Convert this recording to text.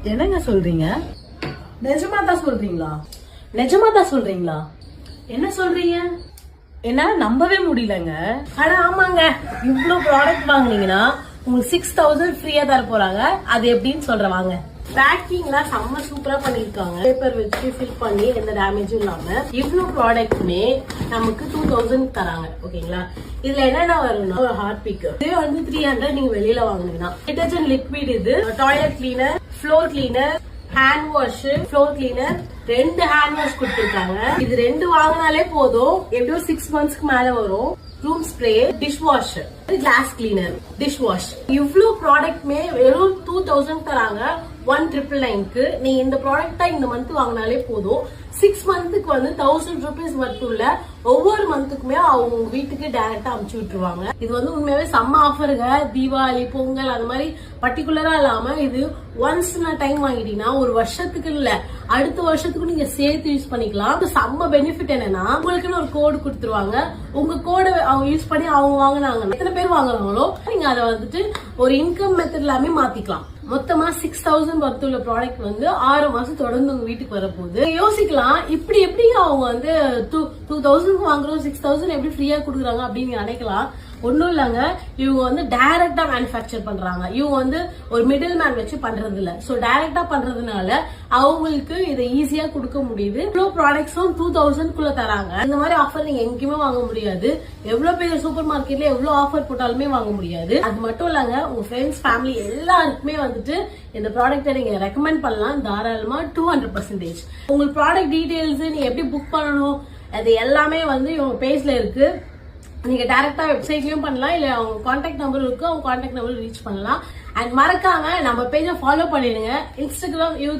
என்னங்க சொல்றீங்க? நிஜமா தான் சொல்றீங்களா? நிஜமா தான் சொல்றீங்களா? என்ன சொல்றீங்க? என்னால நம்பவே முடியலங்க. ஆனா ஆமாங்க, இவ்ளோ ப்ராடக்ட் வாங்குனீங்கன்னா உங்களுக்கு 6000 ஃப்ரீயா தர போறாங்க. அது எப்படின்னு சொல்றேன் வாங்க. பேக்கிங்லாம் செம்ம சூப்பரா பண்ணிருக்காங்க. பேப்பர் வச்சு ஃபில் பண்ணி எந்த டேமேஜும் இல்லாம இவ்ளோ ப்ராடக்ட்மே நமக்கு 2000 தராங்க. ஓகேங்களா? இதுல என்னென்ன வரும்னா ஒரு ஹார்ட் பிக் இது வந்து 300 நீங்க வெளியில வாங்குனீங்கன்னா, டிடர்ஜென்ட் லிக்விட், இது toilet cleaner, floor cleaner, hand wash, floor cleaner, 2 hand wash கொடுத்துருக்காங்க. இது 2 வாங்கினாலே போதும், எப்படியும் 6 மந்த்ஸ்க்கு மேல வரும். Room spray, dish wash, class cleaner, dish wash, இவ்ளோ ப்ராடக்ட்மே வெறும் 2000 தராங்க. 1999க்கு நீங்க இந்த ப்ராடக்டா இந்த மந்த் வாங்கினாலே போதும். 6 மந்த்துக்கு வந்து 1000 rupees மட்டும் ஒவ்வொரு மந்த்துக்குமே அவங்க வீட்டுக்கு டைரக்டா அமுச்சு விட்டுருவாங்க. இது வந்து உண்மையாவே செம்ம ஆஃபருங்க. தீபாவளி, பொங்கல் அந்த மாதிரி பர்டிகுலரா இல்லாம இது ஒன்ஸ் டைம் வாங்கிட்டீங்கன்னா ஒரு வருஷத்துக்கு இல்ல, அடுத்த வருஷத்துக்கு நீங்க சேர்த்து யூஸ் பண்ணிக்கலாம். செம்ம பெனிஃபிட் என்னன்னா, உங்களுக்குன்னு ஒரு கோடு கொடுத்துருவாங்க. உங்க கோடை அவங்க யூஸ் பண்ணி அவங்க வாங்கினாங்க, எத்தனை பேர் வாங்குறாங்களோ நீங்க அதை வந்துட்டு ஒரு இன்கம் மெத்தட் எல்லாமே மாத்திக்கலாம். மொத்தமா 6000 worth உள்ள ப்ராடக்ட் வந்து 6 மாசம் தொடர்ந்து உங்க வீட்டுக்கு வரப்போகுது. யோசிக்கலாம், இப்படி எப்படி அவங்க வந்து 2000 வாங்குறோம், 6000 எப்படி ஃப்ரீயா கொடுக்குறாங்க அப்படின்னு நினைக்கலாம். ஒன்னும் இல்லங்க, இவங்க வந்து டைரக்டா மேனுஃபேக்சர் பண்றாங்க. இவங்க வந்து ஒரு மிடில் மேன் வச்சு பண்றது இல்ல. சோ டைரக்டா பண்றதுனால அவங்களுக்கு இதை ஈஸியா கொடுக்க முடியுது. இவ்வளவு ப்ராடக்ட்ஸும் 2000 தராங்க. இந்த மாதிரி ஆஃபர் நீங்க எங்கேயுமே வாங்க முடியாது. எவ்வளவு பெரிய சூப்பர் மார்க்கெட்ல எவ்வளவு ஆஃபர் போட்டாலுமே வாங்க முடியாது. அது மட்டும் இல்லங்க, உங்க ஃப்ரெண்ட்ஸ், ஃபேமிலி எல்லாருக்குமே வந்துட்டு இந்த ப்ராடக்ட்டை நீங்க ரெக்கமெண்ட் பண்ணலாம் தாராளமா 200%. உங்களுக்கு ப்ராடக்ட் டீடைல்ஸ் நீங்க எப்படி புக் பண்ணணும் அது எல்லாமே வந்து இவங்க பேஜ்ல இருக்கு. நீங்க டைரக்டா வெப்சைட்லயும் பண்ணலாம், இல்ல அவங்க கான்டாக்ட் நம்பர் இருக்கு, அவங்க கான்டாக்ட் நம்பர் ரீச் பண்ணலாம். அண்ட் மறக்காம நம்ம பேஜை ஃபாலோ பண்ணிடுங்க. Instagram, YouTube